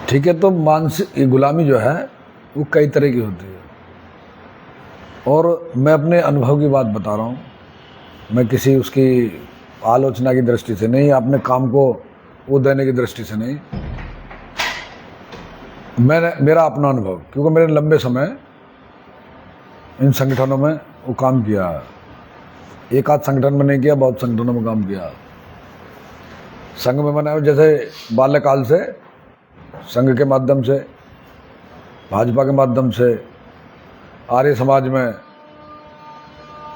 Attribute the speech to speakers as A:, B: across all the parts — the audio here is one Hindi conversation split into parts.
A: ठीक है, तो मानसिक गुलामी जो है वो कई तरह की होती है, और मैं अपने अनुभव की बात बता रहा हूँ। मैं किसी उसकी आलोचना की दृष्टि से नहीं, अपने काम को वो देने की दृष्टि से नहीं, मेरा अपना अनुभव, क्योंकि मैंने लंबे समय इन संगठनों में वो काम किया। एक आध संगठन में नहीं किया, बहुत संगठनों में काम किया। संघ में मैंने जैसे बाल्यकाल से संघ के माध्यम से, भाजपा के माध्यम से, आर्य समाज में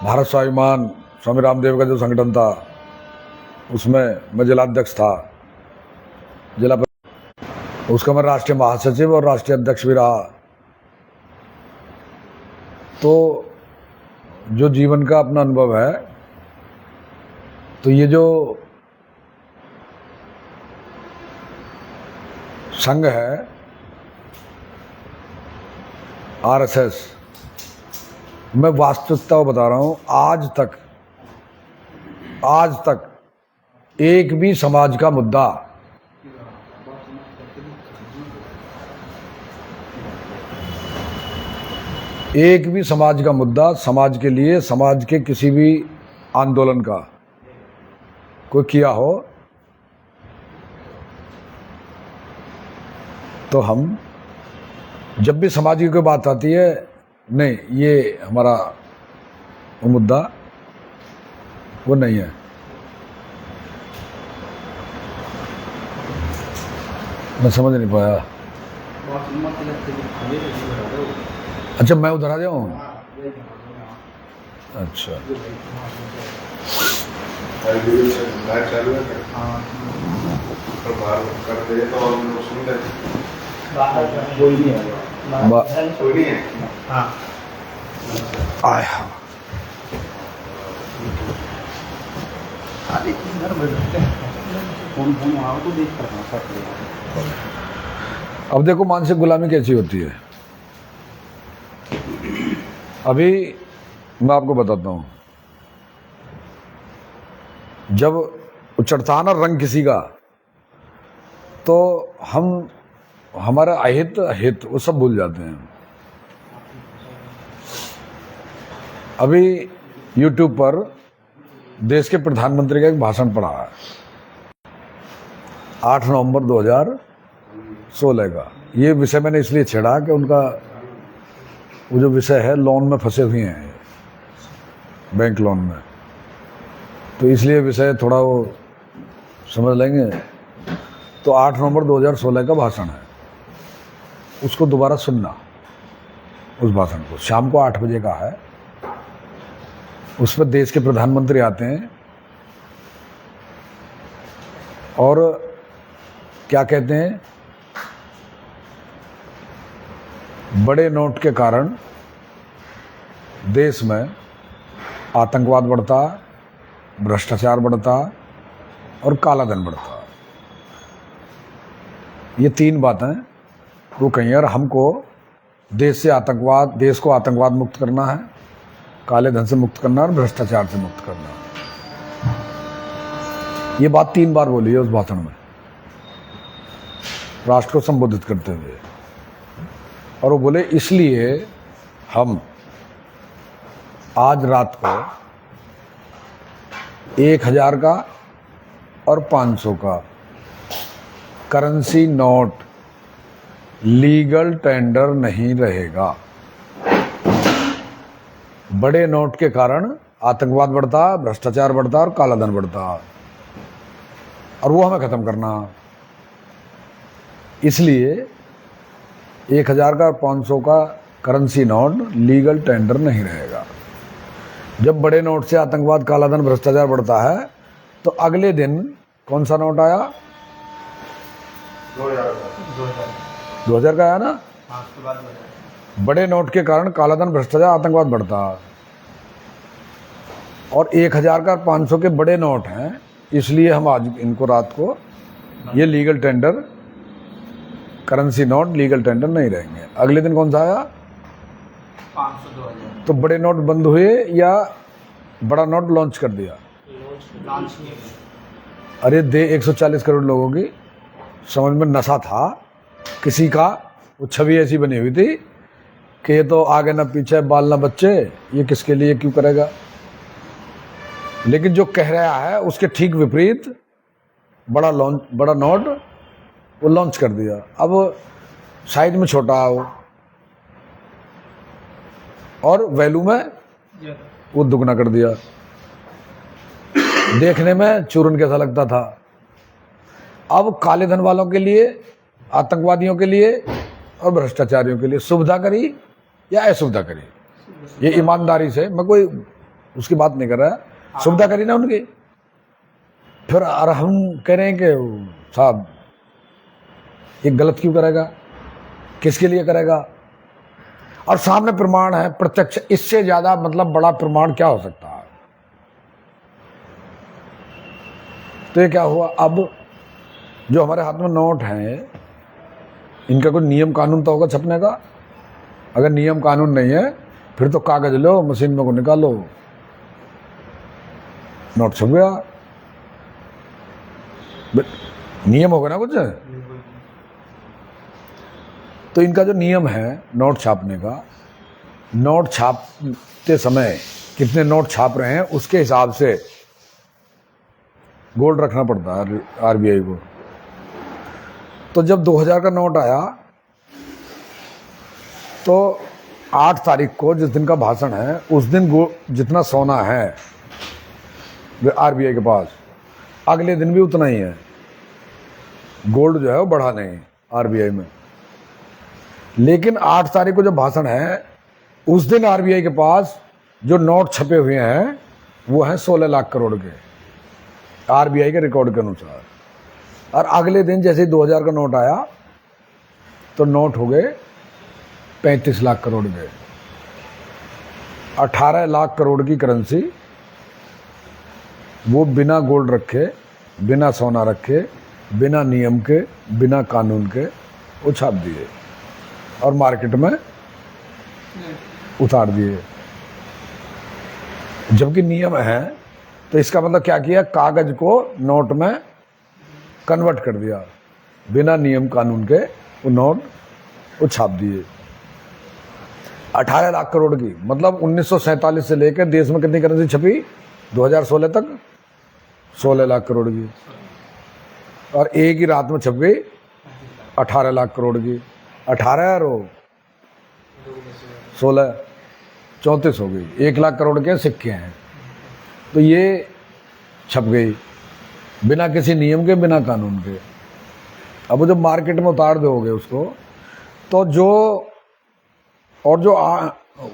A: भारत स्वाभिमान स्वामी रामदेव का जो संगठन था उसमें मैं जिलाध्यक्ष था, उसका मैं राष्ट्रीय महासचिव और राष्ट्रीय अध्यक्ष भी रहा। तो जो जीवन का अपना अनुभव है, तो ये जो संघ है आरएसएस, मैं वास्तविकता बता रहा हूं, आज तक एक भी समाज का मुद्दा समाज के लिए, समाज के किसी भी आंदोलन का कोई किया हो तो हम जब भी समाज की कोई बात आती है, नहीं ये हमारा वो मुद्दा वो नहीं है। मैं समझ नहीं पाया। अच्छा, मैं उधर आ जाऊँ? अच्छा, आया अब देखो मानसिक गुलामी कैसी होती है। अभी मैं आपको बताता हूं, जब चढ़ता ना रंग किसी का, तो हम हमारा अहित वो सब भूल जाते हैं। अभी YouTube पर देश के प्रधानमंत्री का एक भाषण पढ़ा है 8 नवंबर 2016 का। ये विषय मैंने इसलिए छेड़ा कि उनका वो जो विषय है, लोन में फंसे हुए हैं, बैंक लोन में, तो इसलिए विषय थोड़ा वो समझ लेंगे। तो 8 नवंबर 2016 का भाषण है, उसको दोबारा सुनना। उस भाषण को शाम को 8 बजे का है। उस पर देश के प्रधानमंत्री आते हैं और क्या कहते हैं, बड़े नोट के कारण देश में आतंकवाद बढ़ता, भ्रष्टाचार बढ़ता और काला धन बढ़ता। ये 3 बातें वो कहीं, और हमको देश को आतंकवाद मुक्त करना है, काले धन से मुक्त करना और भ्रष्टाचार से मुक्त करना। ये बात 3 बार बोली है उस भाषण में, राष्ट्र को संबोधित करते हुए। और वो बोले इसलिए हम आज रात को 1000 का और 500 का करेंसी नोट लीगल टेंडर नहीं रहेगा। बड़े नोट के कारण आतंकवाद बढ़ता, भ्रष्टाचार बढ़ता और काला धन बढ़ता, और वो हमें खत्म करना। इसलिए 1000 का और 500 का करेंसी नोट लीगल टेंडर नहीं रहेगा। जब बड़े नोट से आतंकवाद, काला धन, भ्रष्टाचार बढ़ता है, तो अगले दिन कौन सा नोट आया? 2000 का आया ना। बड़े नोट के कारण काला धन, भ्रष्टाचार, आतंकवाद बढ़ता, और 1000 का 500 के बड़े नोट हैं, इसलिए हम आज इनको रात को ये legal tender, currency note legal tender नहीं रहेंगे। अगले दिन कौन सा आया?
B: 500, 2000।
A: तो बड़े नोट बंद हुए या बड़ा नोट लॉन्च कर दिया?
B: लॉन्च किया।
A: अरे 140 करोड़ लोगों की समझ में नशा था किसी का, वो छवि ऐसी बनी हुई थी कि ये तो आगे ना पीछे बाल ना बच्चे, ये किसके लिए क्यों करेगा। लेकिन जो कह रहा है उसके ठीक विपरीत बड़ा नोट वो लॉन्च कर दिया। अब साइज में छोटा हो और वैल्यू में वो दुगना कर दिया। देखने में चूरन कैसा लगता था। अब काले धन वालों के लिए, आतंकवादियों के लिए और भ्रष्टाचारियों के लिए सुविधा करी या असुविधा करी, ये ईमानदारी से, मैं कोई उसकी बात नहीं कर रहा, सुविधा करी ना उनकी। फिर और हम कह रहे हैं कि साहब ये गलत क्यों करेगा, किसके लिए करेगा, और सामने प्रमाण है प्रत्यक्ष। इससे ज्यादा मतलब बड़ा प्रमाण क्या हो सकता है। तो ये क्या हुआ, अब जो हमारे हाथ में नोट हैं इनका कोई नियम कानून तो होगा छपने का। अगर नियम कानून नहीं है फिर तो कागज लो, मशीन में को निकालो, नोट छप गया। नियम होगा ना कुछ। तो इनका जो नियम है नोट छापने का, नोट छापते समय कितने नोट छाप रहे हैं उसके हिसाब से गोल्ड रखना पड़ता है आरबीआई को। तो जब 2000 का नोट आया तो 8 तारीख को जिस दिन का भाषण है उस दिन जितना सोना है आरबीआई के पास, अगले दिन भी उतना ही है। गोल्ड जो है वो बढ़ा नहीं आरबीआई में। लेकिन 8 तारीख को जो भाषण है उस दिन आरबीआई के पास जो नोट छपे हुए हैं वो हैं 16 लाख करोड़ के, आरबीआई के रिकॉर्ड के अनुसार। और अगले दिन जैसे ही 2000 का नोट आया तो नोट हो गए 35 लाख करोड़ के। 18 लाख करोड़ की करेंसी वो बिना गोल्ड रखे, बिना सोना रखे, बिना नियम के, बिना कानून के वो छाप दिए और मार्केट में उतार दिए। जबकि नियम है तो इसका मतलब क्या किया, कागज को नोट में कन्वर्ट कर दिया, बिना नियम कानून के वो नोट वो छाप दिए। 18 लाख करोड़ की, मतलब 1947 से लेकर देश में कितनी करेंसी छपी 2016 तक, 16 लाख करोड़ की। और एक ही रात में छप गई 18 लाख करोड़ की। 18 और 16 34 हो गई, 1 लाख करोड़ के सिक्के हैं। तो ये छप गई बिना किसी नियम के, बिना कानून के। अब जब मार्केट में उतार दोगे उसको तो जो और जो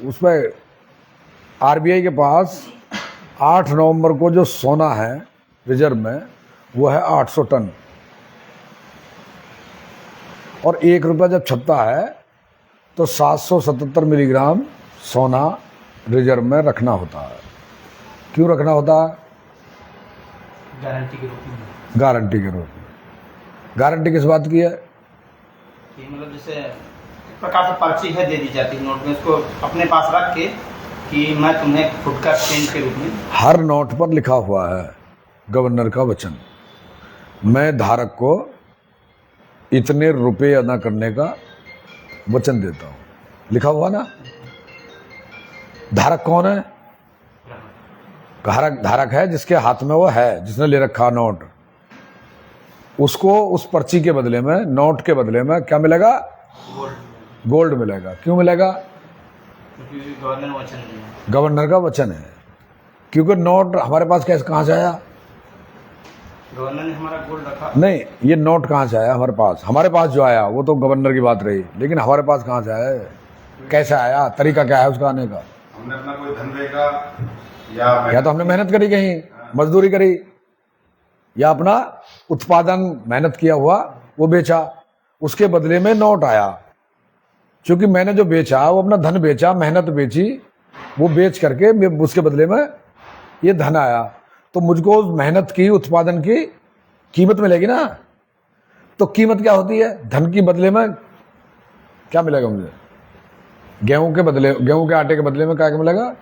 A: उसमें आरबीआई के पास 8 नवंबर को जो सोना है रिजर्व में वो है 800 टन। और 1 रुपया जब छपता है तो 777 मिलीग्राम सोना रिजर्व में रखना होता है। क्यों रखना होता है?
B: गारंटी के रूप में।
A: गारंटी के रूप में। गारंटी किस बात की है?
B: कि मतलब जैसे एक प्रकार से पर्ची है दे दी जाती है नोट में, उसको अपने पास रख के कि मैं तुम्हें खुद का चेंज के रूप में।
A: हर नोट पर लिखा हुआ है गवर्नर का वचन, मैं धारक को इतने रुपए अदा करने का वचन देता हूं। लिखा हुआ ना। धारक कौन है? धारक है जिसके हाथ में वो है, जिसने ले रखा नोट। उसको उस पर्ची के बदले में, नोट के बदले में क्या मिलेगा? गोल्ड मिलेगा। क्यों मिलेगा?
B: क्योंकि गवर्नर वचन दिया,
A: गवर्नर का वचन है। क्योंकि नोट हमारे पास कैसे, कहां से आया?
B: गवर्नर ने हमारा गोल्ड रखा।
A: नहीं, ये नोट कहां से आया हमारे पास? हमारे पास जो आया वो तो गवर्नर की बात रही, लेकिन हमारे पास कहां से आया, कैसे आया, तरीका क्या है उसका आने का?
C: हमने अपना कोई धन देखा या
A: तो हमने मेहनत करी, कहीं मजदूरी करी, या अपना उत्पादन मेहनत किया हुआ वो बेचा, उसके बदले में नोट आया। क्योंकि मैंने जो बेचा वो अपना धन बेचा, मेहनत बेची, वो बेच करके उसके बदले में ये धन आया। तो मुझको मेहनत की, उत्पादन की कीमत मिलेगी ना। तो कीमत क्या होती है? धन की बदले में क्या मिलेगा मुझे? गेहूं के बदले, गेहूं के आटे के बदले में क्या मिलेगा?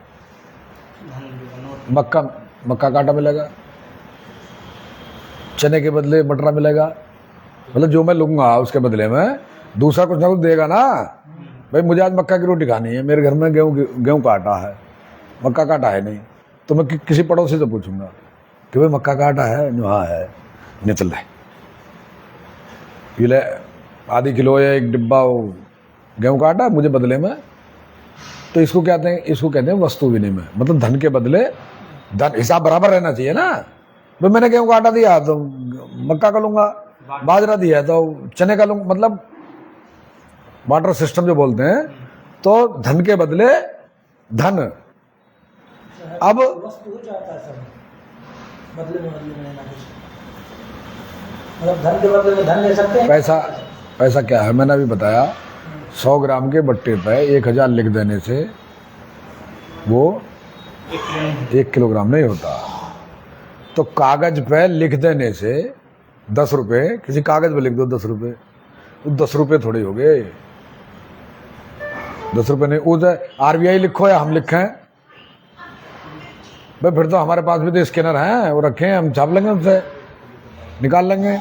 A: मक्का का आटा मिलेगा। चने के बदले बटरा मिलेगा। मतलब जो मैं लूंगा उसके बदले में दूसरा कुछ ना कुछ देगा ना। भाई मुझे आज मक्का की रोटी खानी है, मेरे घर में गेहूं का आटा है, मक्का का आटा है नहीं, तो मैं किसी पड़ोसी से पूछूंगा कि भाई मक्का का आटा है, जो हाँ है, नहीं चल रहा है, ये ले आधी किलो या एक डिब्बा गेहूं का आटा मुझे बदले में। तो इसको कहते हैं, इसको कहते हैं वस्तु विनिमय। मतलब धन के बदले धन, हिसाब बराबर रहना चाहिए ना। भाई मैंने गेहूं का आटा दिया तो मक्का का लूंगा, बाजरा दिया है तो चने का लूंगा, मतलब वाटर सिस्टम जो बोलते हैं। तो धन के बदले धन। अब
D: वस्तु हो जाता है सब बदले में ना कुछ, मतलब धन के बदले में धन ले सकते हैं।
A: पैसा क्या है, मैंने अभी बताया 100 ग्राम के बट्टे पे 1000 लिख देने से वो 1 किलोग्राम नहीं होता। तो कागज पे लिख देने से 10 रुपये, किसी कागज पे लिख दो 10 रुपये, तो 10 रुपये थोड़ी हो गए, 10 रुपये नहीं। उधर RBI लिखो या हम लिखें, भाई फिर तो हमारे पास भी तो स्कैनर हैं, वो रखे हैं, हम छाप लेंगे, उनसे निकाल लेंगे।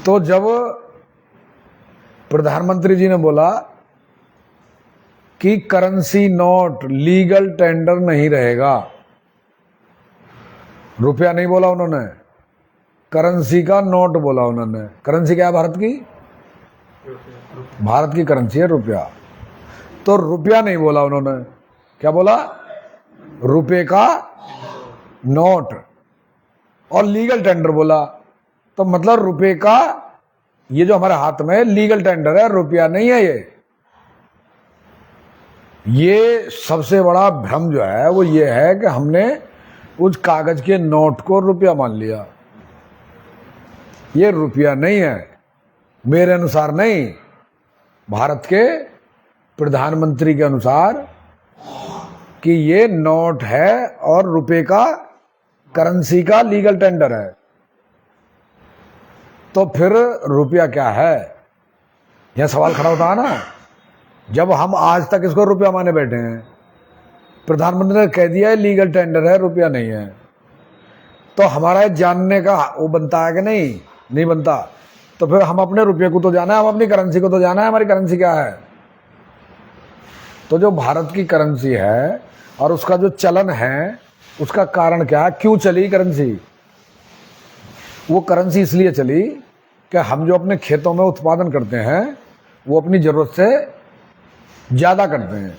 A: तो जब प्रधानमंत्री जी ने बोला कि करेंसी नोट लीगल टेंडर नहीं रहेगा, रुपया नहीं बोला उन्होंने, करेंसी का नोट बोला उन्होंने। करेंसी क्या है भारत की? भारत की करेंसी है रुपया। तो रुपया नहीं बोला उन्होंने, क्या बोला? रुपए का नोट। और लीगल टेंडर बोला। तो मतलब रुपए का, ये जो हमारे हाथ में लीगल टेंडर है, रुपया नहीं है ये सबसे बड़ा भ्रम जो है वो ये है कि हमने उस कागज के नोट को रुपया मान लिया। ये रुपया नहीं है, मेरे अनुसार नहीं, भारत के प्रधानमंत्री के अनुसार, कि ये नोट है और रुपए का, करेंसी का लीगल टेंडर है। तो फिर रुपया क्या है? यह सवाल खड़ा होता है ना। जब हम आज तक इसको रुपया माने बैठे हैं, प्रधानमंत्री ने कह दिया है लीगल टेंडर है, रुपया नहीं है, तो हमारा जानने का वो बनता है कि नहीं? नहीं बनता। तो फिर हम अपने रुपये को तो जाना है, हम अपनी करेंसी को तो जाना है, हमारी करेंसी क्या है। तो जो भारत की करेंसी है और उसका जो चलन है, उसका कारण क्या है? क्यों चली करेंसी? वो करेंसी इसलिए चली कि हम जो अपने खेतों में उत्पादन करते हैं वो अपनी जरूरत से ज्यादा करते हैं।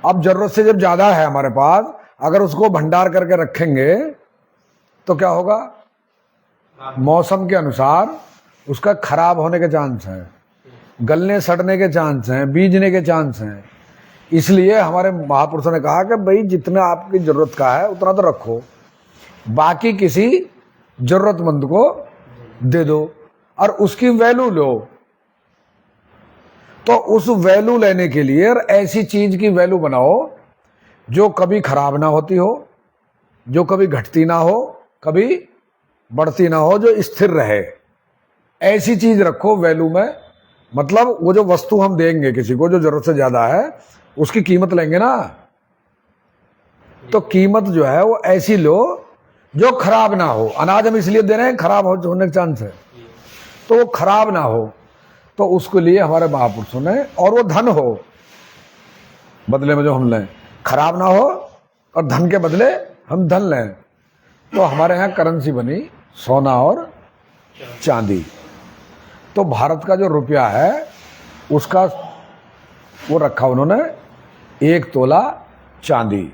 A: अब जरूरत से जब ज्यादा है हमारे पास, अगर उसको भंडार करके रखेंगे तो क्या होगा? मौसम के अनुसार उसका खराब होने के चांस हैं, गलने सड़ने के चांस हैं, बीजने के चांस हैं। इसलिए हमारे महापुरुषों ने कहा कि भाई जितना आपकी जरूरत का है उतना तो रखो, बाकी किसी जरूरतमंद को दे दो और उसकी वैल्यू लो। तो उस वैल्यू लेने के लिए और ऐसी चीज की वैल्यू बनाओ जो कभी खराब ना होती हो, जो कभी घटती ना हो, कभी बढ़ती ना हो, जो स्थिर रहे। ऐसी चीज रखो वैल्यू में। मतलब वो जो वस्तु हम देंगे किसी को जो जरूरत से ज्यादा है, उसकी कीमत लेंगे ना, तो कीमत जो है वो ऐसी लो जो खराब ना हो। अनाज हम इसलिए दे रहे हैं खराब होने का चांस है, तो वो खराब ना हो। तो उसके लिए हमारे महापुरुषों ने, और वो धन हो बदले में जो हम लें, खराब ना हो और धन के बदले हम धन लें। तो हमारे यहाँ करेंसी बनी सोना और चांदी। तो भारत का जो रुपया है उसका वो रखा उन्होंने 1 तोला चांदी।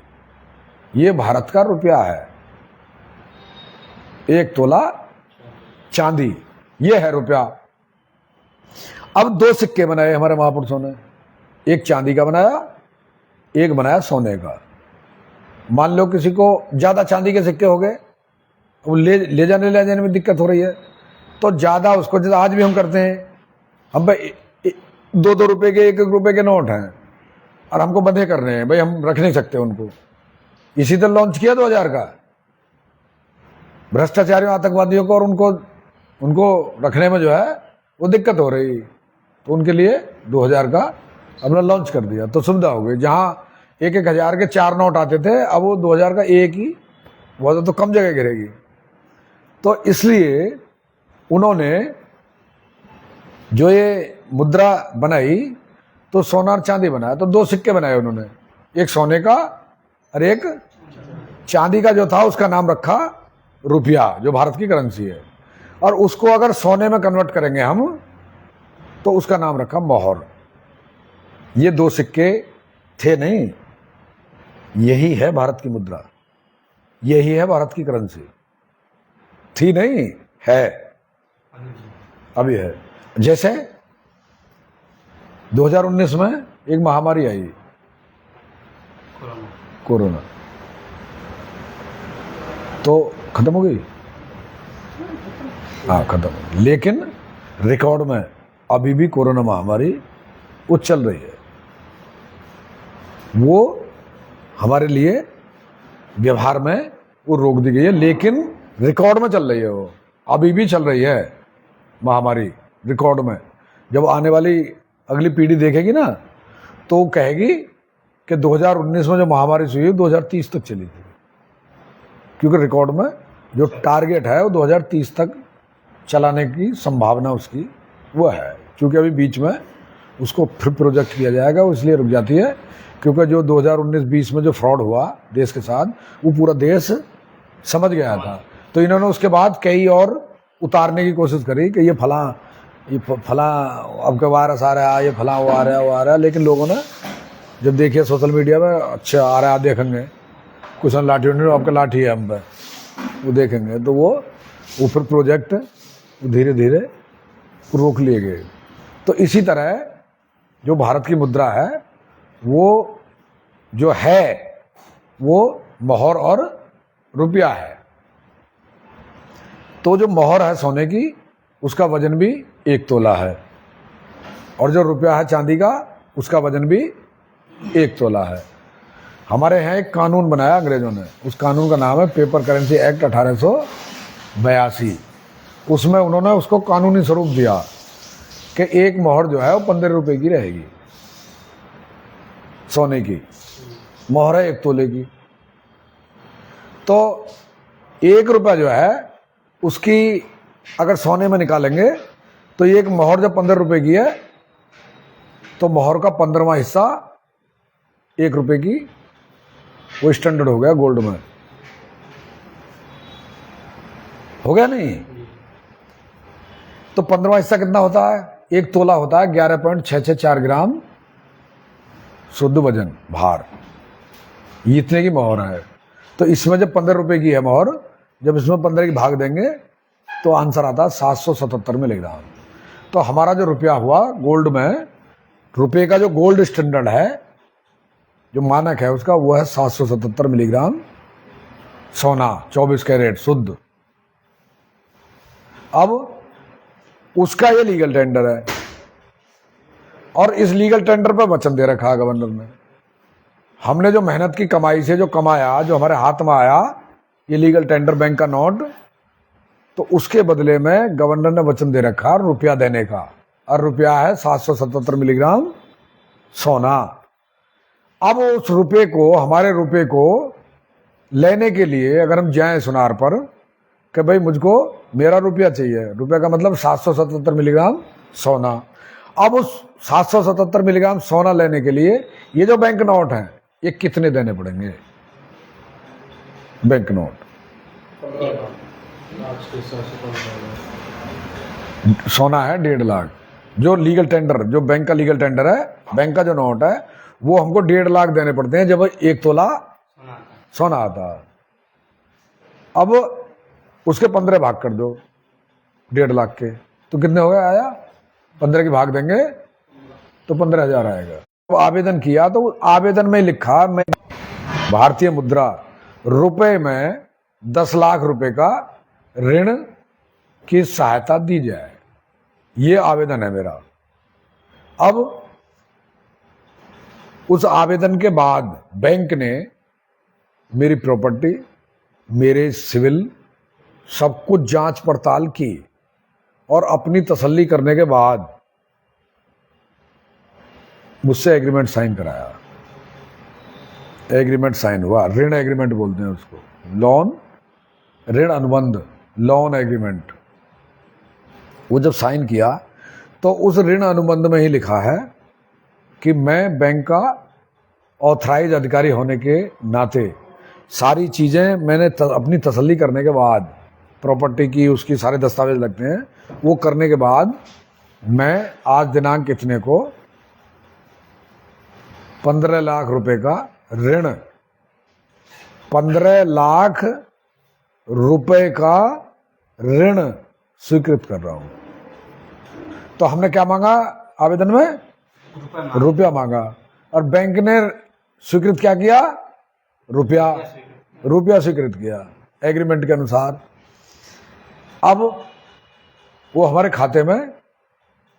A: ये भारत का रुपया है, 1 तोला चांदी, ये है रुपया। अब 2 सिक्के बनाए हमारे महापुरुषों ने, एक चांदी का बनाया, एक बनाया सोने का। मान लो किसी को ज्यादा चांदी के सिक्के हो गए, वो ले जाने में दिक्कत हो रही है, तो ज्यादा उसको, जैसे आज भी हम करते हैं, हम भाई 2-2 रुपए के 1-1 रुपए के नोट हैं और हमको बंधे कर रहे हैं, भाई हम रख नहीं सकते उनको। इसी तरह लॉन्च किया 2000 का भ्रष्टाचारियों, आतंकवादियों को, और उनको रखने में जो है वो दिक्कत हो रही, तो उनके लिए 2000 का हमने लॉन्च कर दिया, तो सुविधा हो गई। जहां 1-1 हजार के 4 नोट आते थे, अब वो 2000 का एक ही, वो तो कम जगह गिरेगी। तो इसलिए उन्होंने जो ये मुद्रा बनाई तो सोना और चांदी बनाया, तो दो सिक्के बनाए उन्होंने, एक सोने का और एक चांदी का। जो था उसका नाम रखा रुपया, जो भारत की करेंसी है, और उसको अगर सोने में कन्वर्ट करेंगे हम तो उसका नाम रखा मोहर। ये दो सिक्के थे नहीं, यही है भारत की मुद्रा, यही है भारत की करेंसी। थी नहीं, है, अभी है। जैसे 2019 में एक महामारी आई, कोरोना, तो खत्म हो गई, हाँ खत्म। लेकिन रिकॉर्ड में अभी भी कोरोना महामारी वो चल रही है। वो हमारे लिए व्यवहार में वो रोक दी गई है, लेकिन रिकॉर्ड में चल रही है, वो अभी भी चल रही है महामारी रिकॉर्ड में। जब आने वाली अगली पीढ़ी देखेगी ना तो वो कहेगी कि 2019 में जो महामारी हुई 2030 तक चली थी, क्योंकि रिकॉर्ड में जो टारगेट है वो 2030 तक चलाने की संभावना उसकी वो है। क्योंकि अभी बीच में उसको फिर प्रोजेक्ट किया जाएगा, वो इसलिए रुक जाती है क्योंकि जो 2019-20 में जो फ्रॉड हुआ देश के साथ वो पूरा देश समझ गया था। तो इन्होंने उसके बाद कई और उतारने की कोशिश करी कि ये फला अब का वायरस आ रहा है, ये फला वो आ रहा है, वो आ रहा है। लेकिन लोगों ने जब देखिए सोशल मीडिया में, अच्छा आ रहा है, देखेंगे कुछ लाठी उठी, आपका लाठी है हम पे, वो देखेंगे, तो वो फिर प्रोजेक्ट धीरे धीरे रोक लिए गए। तो इसी तरह जो भारत की मुद्रा है वो जो है वो मोहर और रुपया है। तो जो मोहर है सोने की उसका वजन भी 1 तोला है, और जो रुपया है चांदी का उसका वजन भी 1 तोला है। हमारे यहाँ एक कानून बनाया अंग्रेजों ने, उस कानून का नाम है पेपर करेंसी एक्ट 1882। उसमें उन्होंने उसको कानूनी स्वरूप दिया कि एक मोहर जो है वो 15 रुपए की रहेगी, सोने की मोहर है 1 तोले की। तो 1 रुपया जो है उसकी अगर सोने में निकालेंगे तो एक मोहर जब 15 रुपए की है तो मोहर का 15वां हिस्सा 1 रुपए की वो स्टैंडर्ड हो गया गोल्ड में, हो गया नहीं? तो 15वां हिस्सा कितना होता है? 1 तोला होता है 11.664 ग्राम शुद्ध वजन भार, ये इतने की मोहर है। तो इसमें जब 15 रुपए की है मोहर, जब इसमें 15 की भाग देंगे तो आंसर आता है 777 मिलीग्राम। तो हमारा जो रुपया हुआ गोल्ड में, रुपये का जो गोल्ड स्टैंडर्ड है, जो मानक है उसका, वो है 777 मिलीग्राम सोना 24 कैरेट शुद्ध। अब उसका ये लीगल टेंडर है, और इस लीगल टेंडर पे वचन दे रखा है गवर्नर ने। हमने जो मेहनत की कमाई से जो कमाया, जो हमारे हाथ में आया, ये लीगल टेंडर बैंक का नोट, तो उसके बदले में गवर्नर ने वचन दे रखा रुपया देने का, और रुपया है 777 मिलीग्राम सोना। अब उस रुपये को, हमारे रुपये को लेने के लिए अगर हम जाएं सुनार पर कि भाई मुझको मेरा रुपया चाहिए, रुपये का मतलब 777 मिलीग्राम सोना। अब उस 777 मिलीग्राम सोना लेने के लिए ये जो बैंक नोट हैं ये कितने देने पड़ेंगे? बैंक नोट सोना है 1.5 लाख। जो लीगल टेंडर, जो बैंक का लीगल टेंडर है, बैंक का जो नोट है, वो हमको 1.5 लाख देने पड़ते हैं जब 1 तोला सोना आता है। अब उसके 15 भाग कर दो 1.5 लाख के, तो कितने हो गए? आया 15 की भाग देंगे तो 15,000 आएगा। तो आवेदन किया तो आवेदन में लिखा, मैं भारतीय मुद्रा रुपए में 10 लाख रुपए का ऋण की सहायता दी जाए, ये आवेदन है मेरा। अब उस आवेदन के बाद बैंक ने मेरी प्रॉपर्टी, मेरे सिविल, सब कुछ जांच पड़ताल की, और अपनी तसल्ली करने के बाद मुझसे एग्रीमेंट साइन कराया। एग्रीमेंट साइन हुआ, ऋण एग्रीमेंट बोलते हैं उसको, लोन ऋण अनुबंध लोन एग्रीमेंट, वो जब साइन किया तो उस ऋण अनुबंध में ही लिखा है कि मैं बैंक का ऑथराइज अधिकारी होने के नाते सारी चीज़ें मैंने अपनी तसल्ली करने के बाद, प्रॉपर्टी की उसकी सारे दस्तावेज लगते हैं, वो करने के बाद मैं आज दिनांक इतने को 15 लाख रुपए का ऋण, 15 लाख रुपए का ऋण स्वीकृत कर रहा हूं। तो हमने क्या मांगा आवेदन में? रुपया मांगा, और बैंक ने स्वीकृत क्या किया? रुपया स्वीकृत किया एग्रीमेंट के अनुसार। अब वो हमारे खाते में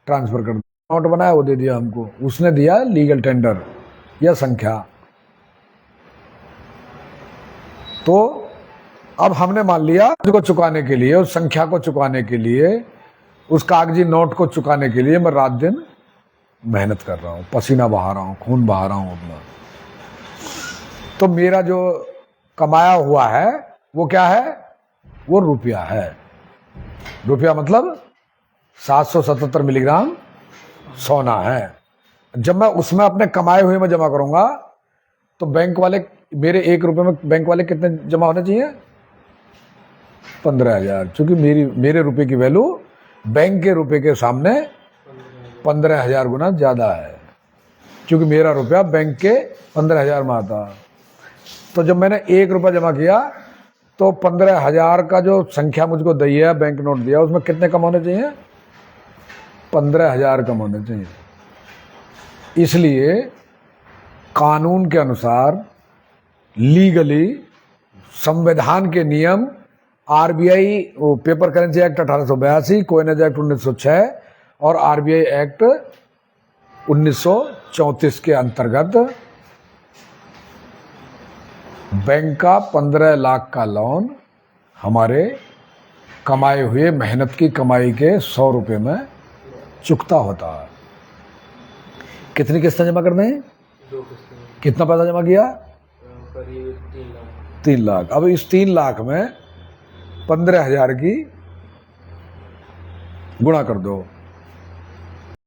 A: ट्रांसफर कर दिया, अमाउंट बनाया वो दे दिया हमको, उसने दिया लीगल टेंडर या संख्या। तो अब हमने मान लिया उसको चुकाने के लिए, उस संख्या को चुकाने के लिए, उस कागजी नोट को चुकाने के लिए मैं रात दिन मेहनत कर रहा हूं, पसीना बहा रहा हूं, खून बहा रहा हूं अपना। तो मेरा जो कमाया हुआ है वो क्या है? वो रुपया है। रुपया मतलब 777 मिलीग्राम सोना है। जब मैं उसमें अपने कमाए हुए में जमा करूंगा तो बैंक वाले, मेरे 1 रुपए में बैंक वाले कितने जमा होने चाहिए? 15,000, क्योंकि मेरे रुपए की वैल्यू बैंक के रुपए के सामने 15,000 गुना ज्यादा है, क्योंकि मेरा रुपया बैंक के 15,000 में आता। तो जब मैंने 1 रुपया जमा किया तो 15,000 का जो संख्या मुझको दी है, बैंक नोट दिया, उसमें कितने कम होने चाहिए? 15,000 कम होने चाहिए। इसलिए कानून के अनुसार, लीगली, संविधान के नियम, RBI paper currency act 1882, coinage act 1906 और आरबीआई एक्ट 1934 के अंतर्गत बैंक का 15 लाख का लोन हमारे कमाए हुए, मेहनत की कमाई के 100 रुपये में चुकता होता है। कितनी किस्तें जमा करने हैं?
D: 2 किस्तें।
A: कितना पैसा जमा किया?
D: करीब 3 लाख।
A: 3 लाख। अब इस 3 लाख में 15,000 की गुणा कर दो,